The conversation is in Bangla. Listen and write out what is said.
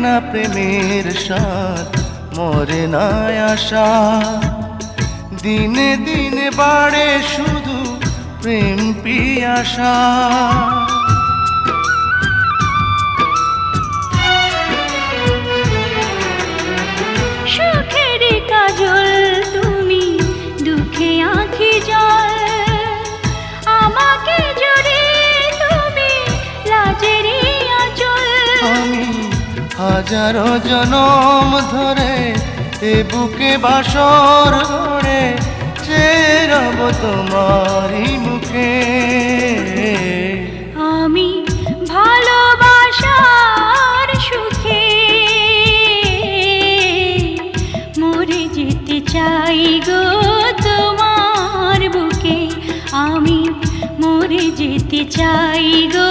না প্রেমের স্বাদ, মরে না আশা। দিনে দিনে বাড়ে শুধু প্রেম পিয়াসা। সুখের কাজল তুমি, দুঃখে আঁখি জল, আমাকে জড়িয়ে তুমি লাজেরই আঁচল। আমি হাজারো জনম ধরে এ বুকে বাসর গড়ে চেয়ে রব তোমারই মুখে। আমি ভালোবাসার সুখে মরে যেতে চাই গো তোমার বুকে। আমি মরে যেতে চাই গো